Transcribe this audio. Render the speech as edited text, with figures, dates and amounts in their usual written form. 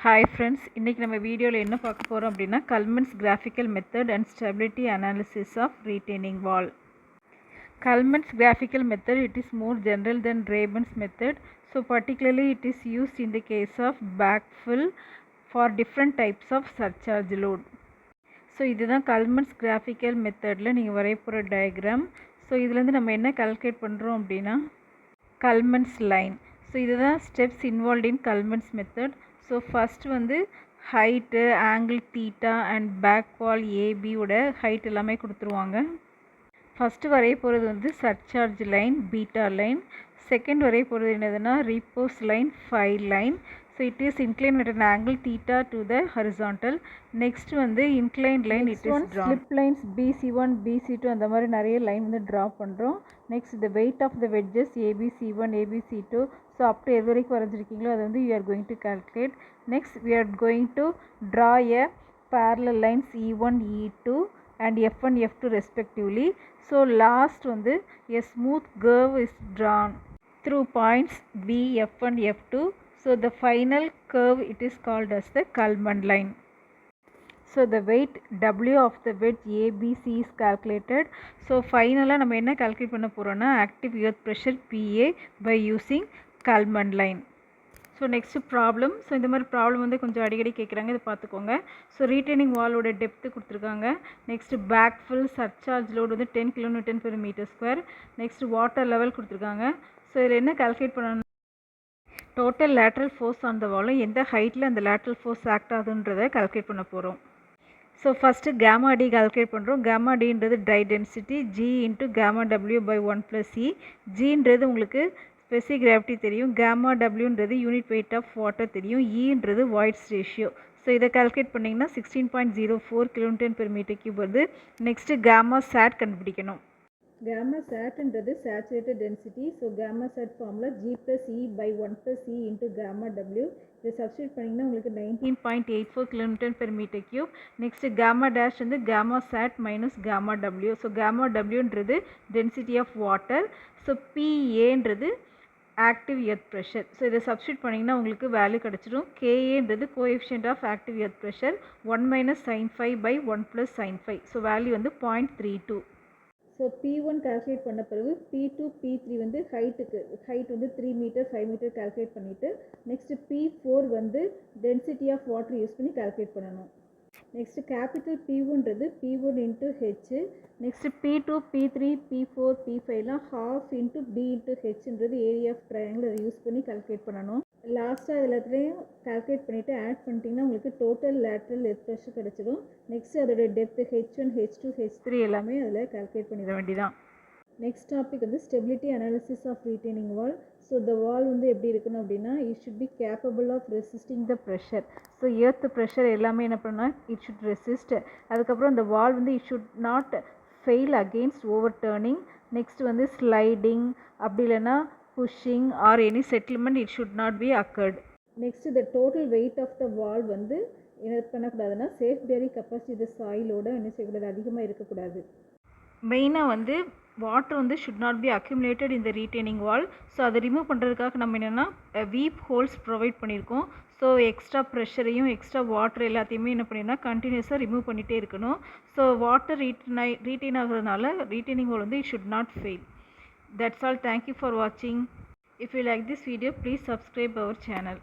Hi friends, இன்னைக்கு நம்ம வீடியோல என்ன பார்க்க போறோம் அப்படினா Kalman's graphical method and stability analysis of retaining wall. Kalman's graphical method, it is more general than Rabin's method. So particularly it is used in the case of backfill for different types of surcharge load. So இதுதான் Kalman's graphical methodல நீங்க வரைய போற diagram. So இதுல இருந்து நம்ம என்ன calculate பண்றோம் அப்படினா Kalman's line. So இதுதான் steps involved in Kalman's method. So first வந்து height, angle theta and back wall AB உட height எல்லாமே கொடுத்துருவாங்க. First வரைய போகிறது வந்து surcharge line, beta line. Second வரைய போகிறது என்னதுன்னா repose line, phi line. So it is inclined at an angle theta to the horizontal. Next வந்து inclined line, it is drawn. Slip lines BC1, BC2 அந்த மாதிரி நிறைய line வந்து draw பண்ணுறோம். Next the weight of the wedges ABC1, ABC2. So up to எது வரைக்கும் வரைஞ்சிருக்கீங்களோ அது வந்து you are going to calculate. Next we are going to draw a parallel lines E1, E2 and F1, F2 respectively. So last வந்து a smooth curve is drawn through points B, F1, F2. So the final curve it is called as the Kalman line. So the weight W of the wedge ABC is calculated. So finally நம்ம என்ன calculate பண்ண போறோம்னா active earth pressure PA by using Kalman line. So next problem. So இந்த மாதிரி problem வந்து கொஞ்சம் அடிக்கடி கேட்குறாங்க, இதை பார்த்துக்கோங்க. ஸோ ரீட்டைனிங் வாலோட டெப்த்து கொடுத்துருக்காங்க. நெக்ஸ்ட் பேக்ஃபில் சர்சார்ஜ் லோடு வந்து 10 kN per meter square. Next water level கொடுத்துருக்காங்க. ஸோ இதில் என்ன கால்குலேட் பண்ணணும், total lateral force on the வாலும் எந்த ஹைட்டில் அந்த லேட்ரல் ஃபோர்ஸ் ஆக்ட் ஆகுதுன்றதை கால்குலேட் பண்ண போகிறோம். So first gamma d calculate பண்ணுறோம். கேமா டின்றது dry density, G into gamma W by 1+E. ஜின்றது உங்களுக்கு ஸ்பெசிஃபிக் கிராவிட்டி தெரியும், கேமா டபிள்யூன்றது யூனிட் வெயிட் ஆஃப் வாட்டர் தெரியும், ஈன்றது வாய்ட்ஸ் ரேஷியோ. ஸோ இதை கால்குலேட் பண்ணிங்கன்னா 16.04 kN per meter cube வருது. நெக்ஸ்ட்டு கேமா சேட் கண்டுபிடிக்கணும். கேமா சேட்ன்றது saturated density. So gamma sat formula G+E by 1+E into gamma W. இதை சப்ஸ்டியூட் பண்ணிங்கன்னா உங்களுக்கு 19.84 kN per meter cube. Next gamma dash வந்து gamma sat minus gamma W. So gamma டபிள்யூன்றது density of water. So PAன்றது active earth pressure. So இதை substitute பண்ணிங்கன்னா உங்களுக்கு value கிடச்சிடும். KAன்றது coefficient of active earth pressure 1 - sin phi by 1 + sin phi. So value வந்து 0.32. So P1 calculate பண்ண பிறகு P2, P3 வந்து ஹைட் வந்து 3 மீட்டர் 5 மீட்டர் கால்குலேட் பண்ணிவிட்டு நெக்ஸ்ட்டு P4 வந்து டென்சிட்டி ஆஃப் வாட்டர் யூஸ் பண்ணி கால்குலேட் பண்ணணும். நெக்ஸ்ட்டு கேபிட்டல் P1ன்றது P1 into H. Next P2, P3, P4, P5லாம் ஹாஃப் இன்ட்டு B இன்ட்டு ஹெச்ன்றது ஏரியா ஆஃப் ட்ரையாங்கிள் அதை யூஸ் பண்ணி கால்குலேட் பண்ணணும். லாஸ்ட்டாக எல்லாத்துலேயும் கால்குலேட் பண்ணிவிட்டு ஆட் பண்ணிட்டீங்கன்னா உங்களுக்கு டோட்டல் லேட்ரல் எர்த் ப்ரெஷர் கிடச்சிடும். நெக்ஸ்ட்டு அதோட டெப்த்து H1, H2, H3 எல்லாமே அதில் கால்குலேட் பண்ணிட வேண்டியதான். நெக்ஸ்ட் டாபிக் வந்து stability analysis of retaining wall. So இந்த வால் வந்து எப்படி இருக்கணும் அப்படின்னா it should be capable of resisting the pressure. So earth pressure எல்லாமே என்ன பண்ணால் இட் ஷுட் ரெசிஸ்ட். அதுக்கப்புறம் இந்த வால் வந்து it should not fail against overturning. Next வந்து ஸ்லைடிங் அப்படி இல்லைன்னா pushing or any settlement it should not be occurred. Next the total weight of the wall வந்து என்ன பண்ணக்கூடாதுன்னா சேஃப் பேரிங் கெப்பாசிட்டி த சாயிலோட என்ன செய்யக்கூடாது, அதிகமாக இருக்கக்கூடாது. மெயினாக வந்து வாட்டர் வந்து ஷுட் நாட் பி அக்யூமுலேட்டட் இந்த ரீட்டைனிங் வால். ஸோ அதை ரிமூவ் பண்ணுறதுக்காக நம்ம என்னென்னா வீப் ஹோல்ஸ் ப்ரொவைட் பண்ணியிருக்கோம். ஸோ எக்ஸ்ட்ரா ப்ரெஷரையும் எக்ஸ்ட்ரா வாட்டர் எல்லாத்தையுமே என்ன பண்ணினா கண்டினியூஸாக ரிமூவ் பண்ணிகிட்டே இருக்கணும். ஸோ வாட்டர் ரீட்டைன் ஆகுறதுனால ரீட்டைனிங் வால் வந்து it should not fail. That's all. Thank you for watching. If you like this video, please subscribe our channel.